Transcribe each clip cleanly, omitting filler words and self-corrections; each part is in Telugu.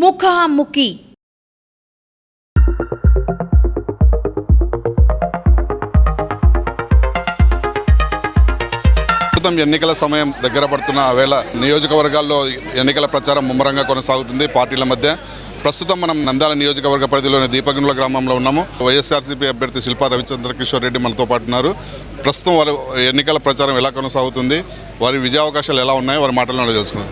ముఖాముఖి. ఎన్నికల సమయం దగ్గర పడుతున్న వేళ నియోజకవర్గాల్లో ఎన్నికల ప్రచారం ముమ్మరంగా కొనసాగుతుంది పార్టీల మధ్య. ప్రస్తుతం మనం నంద్యాల నియోజకవర్గ పరిధిలోని దీపగుండ్ల గ్రామంలో ఉన్నాము. వైఎస్ఆర్సీపీ అభ్యర్థి శిల్పా రవిచంద్ర కిషోర్ రెడ్డి మనతో పాటు ఉన్నారు. ప్రస్తుతం వారి ఎన్నికల ప్రచారం ఎలా కొనసాగుతుంది, వారి విజయావకాశాలు ఎలా ఉన్నాయో వారి మాటల్లో తెలుసుకున్నాం.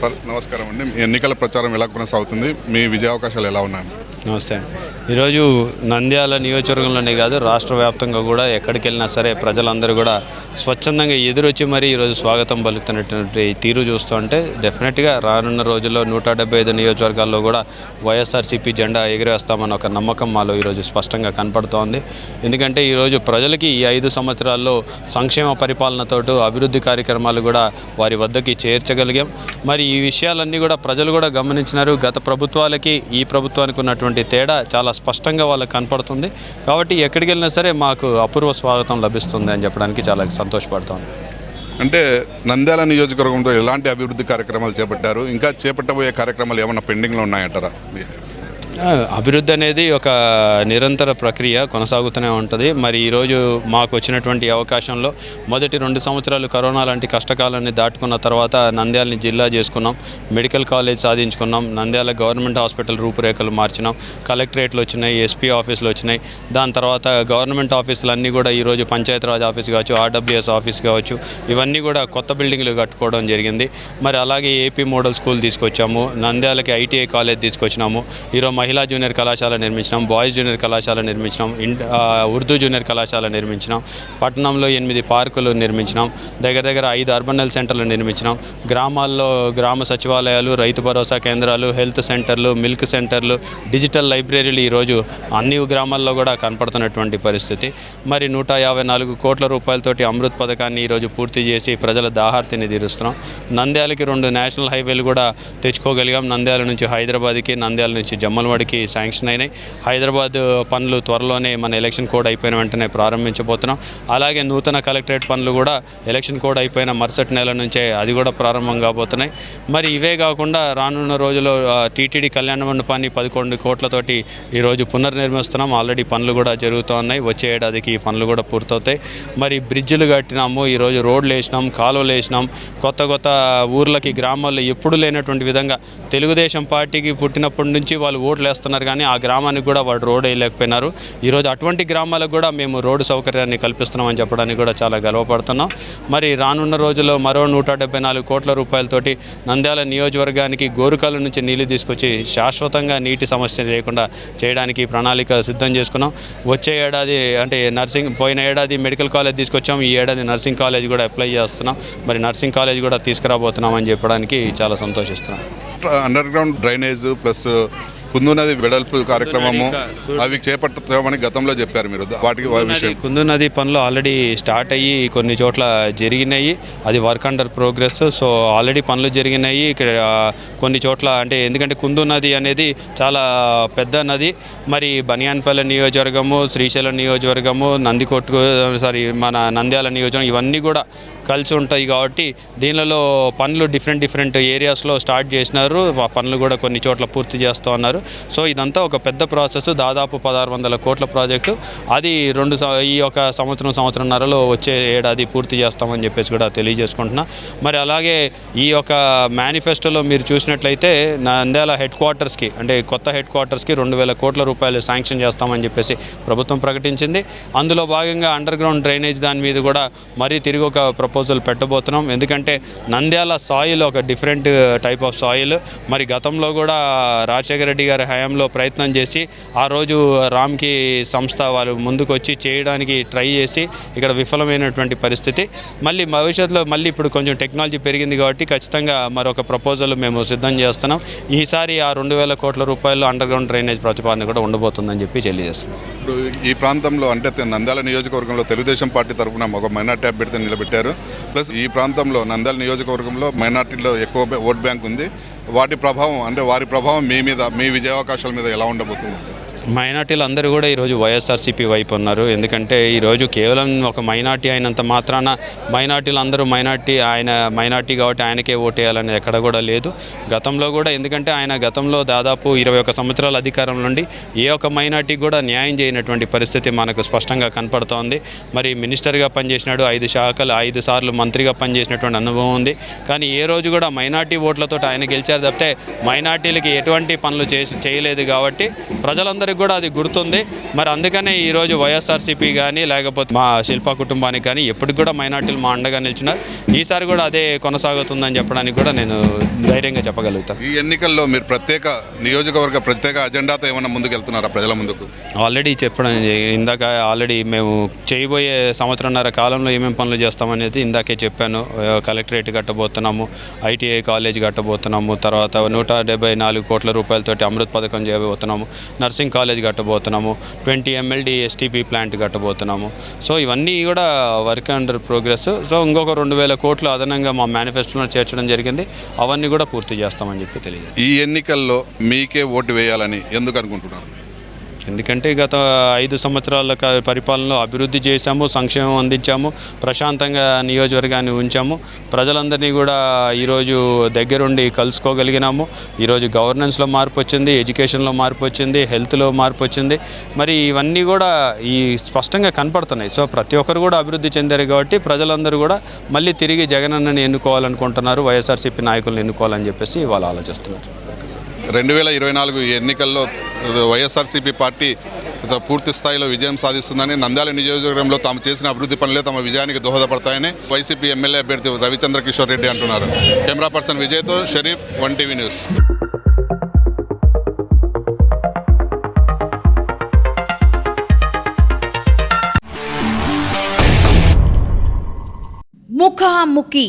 సార్ నమస్కారం అండి. ఎన్నికల ప్రచారం ఎలా కొనసాగుతుంది, మీ విజయావకాశాలు ఎలా ఉన్నాయి? నమస్తే అండి. ఈరోజు నంద్యాల నియోజకవర్గంలోనే కాదు రాష్ట్ర వ్యాప్తంగా కూడా ఎక్కడికి వెళ్ళినా సరే ప్రజలందరూ కూడా స్వచ్ఛందంగా ఎదురొచ్చి మరీ ఈరోజు స్వాగతం పలుకుతున్నటువంటి తీరు చూస్తుంటే డెఫినెట్గా రానున్న రోజుల్లో 175 నియోజకవర్గాల్లో కూడా వైఎస్ఆర్సీపీ జెండా ఎగిరేస్తామన్న ఒక నమ్మకం మాలో ఈరోజు స్పష్టంగా కనపడుతోంది. ఎందుకంటే ఈరోజు ప్రజలకి ఈ 5 సంవత్సరాల్లో సంక్షేమ పరిపాలనతోటి అభివృద్ధి కార్యక్రమాలు కూడా వారి వద్దకి చేర్చగలిగాం. మరి ఈ విషయాలన్నీ కూడా ప్రజలు కూడా గమనించినారు. గత ప్రభుత్వాలకి ఈ ప్రభుత్వానికి ఉన్నటువంటి తేడా చాలా స్పష్టంగా వాళ్ళకి కనపడుతుంది. కాబట్టి ఎక్కడికి వెళ్ళినా సరే మాకు అపూర్వ స్వాగతం లభిస్తుంది అని చెప్పడానికి చాలా సంతోషపడతాను. అంటే నంద్యాల నియోజకవర్గంలో ఎలాంటి అభివృద్ధి కార్యక్రమాలు చేపట్టారు, ఇంకా చేపట్టబోయే కార్యక్రమాలు ఏమైనా పెండింగ్లో ఉన్నాయంటారా? అభివృద్ధి అనేది ఒక నిరంతర ప్రక్రియ కొనసాగుతూనే ఉంటుంది. మరి ఈరోజు మాకు వచ్చినటువంటి అవకాశంలో మొదటి 2 సంవత్సరాలు కరోనా లాంటి కష్టకాలాన్ని దాటుకున్న తర్వాత నంద్యాలని జిల్లా చేసుకున్నాం, మెడికల్ కాలేజ్ సాధించుకున్నాం, నంద్యాల గవర్నమెంట్ హాస్పిటల్ రూపురేఖలు మార్చినాం, కలెక్టరేట్లు వచ్చినాయి, ఎస్పీ ఆఫీసులు వచ్చినాయి. దాని తర్వాత గవర్నమెంట్ ఆఫీసులు అన్నీ కూడా ఈరోజు పంచాయతీరాజ్ ఆఫీస్ కావచ్చు, ఆర్డబ్ల్యూఎస్ ఆఫీస్ కావచ్చు, ఇవన్నీ కూడా కొత్త బిల్డింగ్లు కట్టుకోవడం జరిగింది. మరి అలాగే ఏపీ మోడల్ స్కూల్ తీసుకొచ్చాము, నంద్యాలకి ఐటీఐ కాలేజ్ తీసుకొచ్చినాము, ఈరోజు మహిళా జూనియర్ కళాశాల నిర్మించినాం, బాయ్స్ జూనియర్ కళాశాల నిర్మించినాం, ఉర్దూ జూనియర్ కళాశాల నిర్మించినాం, పట్టణంలో 8 పార్కులు నిర్మించినాం, దగ్గర 5 అర్బన్ హెల్త్ సెంటర్లు నిర్మించినాం, గ్రామాల్లో గ్రామ సచివాలయాలు, రైతు భరోసా కేంద్రాలు, హెల్త్ సెంటర్లు, మిల్క్ సెంటర్లు, డిజిటల్ లైబ్రరీలు ఈరోజు అన్ని గ్రామాల్లో కూడా కనపడుతున్నటువంటి పరిస్థితి. మరి 154 కోట్ల రూపాయలతోటి అమృత్ పథకాన్ని ఈరోజు పూర్తి చేసి ప్రజల దాహార్తిని తీరుస్తున్నాం. నంద్యాలకి 2 నేషనల్ హైవేలు కూడా తెచ్చుకోగలిగాం. నంద్యాల నుంచి హైదరాబాద్కి, నంద్యాల నుంచి జమ్మలమడికి శాంక్షన్ అయినాయి. హైదరాబాద్ పనులు త్వరలోనే మన ఎలక్షన్ కోడ్ అయిపోయిన వెంటనే ప్రారంభించబోతున్నాం. అలాగే నూతన కలెక్టరేట్ పనులు కూడా ఎలక్షన్ కోడ్ అయిపోయిన మరుసటి నెల నుంచే అది కూడా ప్రారంభం కాబోతున్నాయి. మరి ఇవే కాకుండా రానున్న రోజుల్లో టీటీడీ కళ్యాణ మండపాన్ని 11 కోట్లతోటి ఈరోజు పునర్నిర్మిస్తున్నాం. ఆల్రెడీ పనులు కూడా జరుగుతూ ఉన్నాయి. వచ్చే ఏడాదికి ఈ పనులు కూడా పూర్తవుతాయి. మరి బ్రిడ్జిలు కట్టినాము, ఈరోజు రోడ్లు వేసినాం, కాలువలు వేసినాం. కొత్త ఊర్లకి గ్రామాల్లో ఎప్పుడు లేనటువంటి విధంగా తెలుగుదేశం పార్టీకి పుట్టినప్పటి నుంచి వాళ్ళు ఓట్లు వేస్తున్నారు, కానీ ఆ గ్రామానికి కూడా వాడు రోడ్ వేయలేకపోయినారు. ఈరోజు అటువంటి గ్రామాలకు కూడా మేము రోడ్డు సౌకర్యాన్ని కల్పిస్తున్నామని చెప్పడానికి కూడా చాలా గర్వపడుతున్నాం. మరి రానున్న రోజుల్లో మరో 174 కోట్ల రూపాయలతోటి నంద్యాల నియోజకవర్గానికి గోరుకల్లు నుంచి నీళ్లు తీసుకొచ్చి శాశ్వతంగా నీటి సమస్య లేకుండా చేయడానికి ప్రణాళిక సిద్ధం చేసుకున్నాం. వచ్చే ఏడాది అంటే పోయిన ఏడాది మెడికల్ కాలేజ్ తీసుకొచ్చాం, ఈ ఏడాది నర్సింగ్ కాలేజ్ కూడా అప్లై చేస్తున్నాం. మరి నర్సింగ్ కాలేజ్ కూడా తీసుకురాబోతున్నాం అని చెప్పడానికి చాలా సంతోషిస్తున్నాం. Under ground drainage plus Kundu నది వెడల్పు కార్యక్రమము అవి చేపడతామని గతంలో చెప్పారు మీరు. వాటికి విషయం కుందు నది పనులు ఆల్రెడీ స్టార్ట్ అయ్యి కొన్ని చోట్ల జరిగినాయి. అది work under progress. So already పనులు జరిగినాయి ఇక్కడ కొన్ని చోట్ల. అంటే ఎందుకంటే కుందు నది అనేది చాలా పెద్ద నది. మరి బనియాన్పల్లి నియోజకవర్గము, శ్రీశైలం నియోజకవర్గము, మన నంద్యాల నియోజకవర్గం ఇవన్నీ కూడా కలిసి ఉంటాయి. కాబట్టి దీనిలో పనులు డిఫరెంట్ ఏరియాస్లో స్టార్ట్ చేసినారు. ఆ పనులు కూడా కొన్ని చోట్ల పూర్తి చేస్తూ ఉన్నారు. సో ఇదంతా ఒక పెద్ద ప్రాసెస్. దాదాపు 1600 కోట్ల ప్రాజెక్టు. అది ఈ ఒక సంవత్సరంన్నరలో వచ్చే ఏడాది పూర్తి చేస్తామని చెప్పేసి కూడా తెలియజేసుకుంటున్నా. మరి అలాగే ఈ యొక్క మేనిఫెస్టోలో మీరు చూసినట్లయితే నంద్యాల హెడ్ క్వార్టర్స్కి అంటే కొత్త హెడ్ క్వార్టర్స్కి 2000 కోట్ల రూపాయలు శాంక్షన్ చేస్తామని చెప్పేసి ప్రభుత్వం ప్రకటించింది. అందులో భాగంగా అండర్ గ్రౌండ్ డ్రైనేజ్ దాని మీద కూడా మరీ తిరిగి ఒక ప్రపోజల్ పెట్టబోతున్నాం. ఎందుకంటే నంద్యాల సాయిల్ ఒక డిఫరెంట్ టైప్ ఆఫ్ సాయిల్. మరి గతంలో కూడా రాజశేఖర రెడ్డి గారి హయాంలో ప్రయత్నం చేసి ఆ రోజు రామ్కి సంస్థ వాళ్ళు ముందుకు వచ్చి చేయడానికి ట్రై చేసి ఇక్కడ విఫలమైనటువంటి పరిస్థితి. మళ్ళీ భవిష్యత్తులో ఇప్పుడు కొంచెం టెక్నాలజీ పెరిగింది కాబట్టి ఖచ్చితంగా మరొక ప్రపోజల్ మేము సిద్ధం చేస్తున్నాం. ఈసారి ఆ 2000 కోట్ల రూపాయలు అండర్ గ్రౌండ్ డ్రైనేజ్ ప్రతిపాదన కూడా ఉండబోతుందని చెప్పి తెలియజేస్తున్నాం. ఇప్పుడు ఈ ప్రాంతంలో అంటే నంద్యాల నియోజకవర్గంలో తెలుగుదేశం పార్టీ తరఫున ఒక మైనార్టీ అభ్యర్థిని నిలబెట్టారు. ప్లస్ ఈ ప్రాంతంలో నంద్యాల నియోజకవర్గంలో మైనార్టీలో ఎక్కువ ఓట్ బ్యాంక్ ఉంది. వారి ప్రభావం మీ మీద, మీ విజయావకాశాల మీద ఎలా ఉండబోతుంది? మైనార్టీలు అందరూ కూడా ఈరోజు వైఎస్ఆర్సీపీ వైపు ఉన్నారు. ఎందుకంటే ఈరోజు కేవలం ఒక మైనార్టీ అయినంత మాత్రాన మైనార్టీలు అందరూ ఆయన మైనార్టీ కాబట్టి ఆయనకే ఓటేయాలని ఎక్కడ కూడా లేదు. గతంలో కూడా ఎందుకంటే ఆయన గతంలో దాదాపు 21 సంవత్సరాల అధికారం నుండి ఏ ఒక్క మైనార్టీకి కూడా న్యాయం చేయనటువంటి పరిస్థితి మనకు స్పష్టంగా కనపడుతోంది. మరి మినిస్టర్గా పనిచేసినాడు, 5 సార్లు మంత్రిగా పనిచేసినటువంటి అనుభవం ఉంది. కానీ ఏ రోజు కూడా మైనార్టీ ఓట్లతో ఆయన గెలిచారు తప్పితే మైనార్టీలకి ఎటువంటి పనులు చేయలేదు కాబట్టి ప్రజలందరికీ కూడా అది గుర్తుంది. మరి అందుకనే ఈరోజు వైఎస్ఆర్సీపీ కానీ లేకపోతే మా శిల్పా కుటుంబానికి కానీ ఎప్పటికి కూడా మైనార్టీలు మా అండగా నిలిచినారు. ఈసారి కూడా అదే కొనసాగుతుందని చెప్పడానికి కూడా నేను ధైర్యంగా చెప్పగలుగుతాను. ఈ ఎన్నికల్లో మీరు నియోజకవర్గ ప్రత్యేక అజెండాతో ఏమైనా ముందుకు వెళ్తున్నారా ప్రజల ముందుకు? ఆల్రెడీ చెప్పడం ఇందాక మేము చేయబోయే సంవత్సరంన్నర కాలంలో ఏమేమి పనులు చేస్తామనేది ఇందాకే చెప్పాను. కలెక్టరేట్ కట్టబోతున్నాము, ఐటీఐ కాలేజ్ కట్టబోతున్నాము, తర్వాత 174 కోట్ల రూపాయలతోటి అమృత్ పథకం చేయబోతున్నాము, నర్సింగ్ కాలేజ్ కట్టబోతున్నాము, 20 MLD STP ప్లాంట్ కట్టబోతున్నాము. సో ఇవన్నీ కూడా వర్క్ అండర్ ప్రోగ్రెస్. సో ఇంకొక 2000 కోట్లు అదనంగా మా మేనిఫెస్టోలో చేర్చడం జరిగింది. అవన్నీ కూడా పూర్తి చేస్తామని చెప్పి తెలియదు. ఈ ఎన్నికల్లో మీకే ఓటు వేయాలని ఎందుకు అనుకుంటున్నారు? ఎందుకంటే గత 5 సంవత్సరాల పరిపాలనలో అభివృద్ధి చేశాము, సంక్షేమం అందించాము, ప్రశాంతంగా నియోజకవర్గాన్ని ఉంచాము, ప్రజలందరినీ కూడా ఈరోజు దగ్గరుండి కలుసుకోగలిగినాము. ఈరోజు గవర్నెన్స్లో మార్పు వచ్చింది, ఎడ్యుకేషన్లో మార్పు వచ్చింది, హెల్త్లో మార్పు వచ్చింది. మరి ఇవన్నీ కూడా స్పష్టంగా కనపడుతున్నాయి. సో ప్రతి ఒక్కరు కూడా అభివృద్ధి చెందారు కాబట్టి ప్రజలందరూ కూడా మళ్ళీ తిరిగి జగనన్నని ఎన్నుకోవాలనుకుంటున్నారు, వైఎస్ఆర్సీపీ నాయకులను ఎన్నుకోవాలని చెప్పేసి వాళ్ళు ఆలోచిస్తున్నారు. 2024 ఎన్నికల్లో వైఎస్ఆర్సీపీ పార్టీ పూర్తి స్థాయిలో విజయం సాధిస్తుందని, నంద్యాల నియోజకవర్గంలో తాము చేసిన అభివృద్ధి పనులే తమ విజయానికి దోహదపడతాయని వైసీపీ ఎమ్మెల్యే అభ్యర్థి రవిచంద్ర కిషోర్ రెడ్డి అంటున్నారు. కెమెరా పర్సన్ విజయ్తో షరీఫ్, 1TV న్యూస్. ముఖాముఖి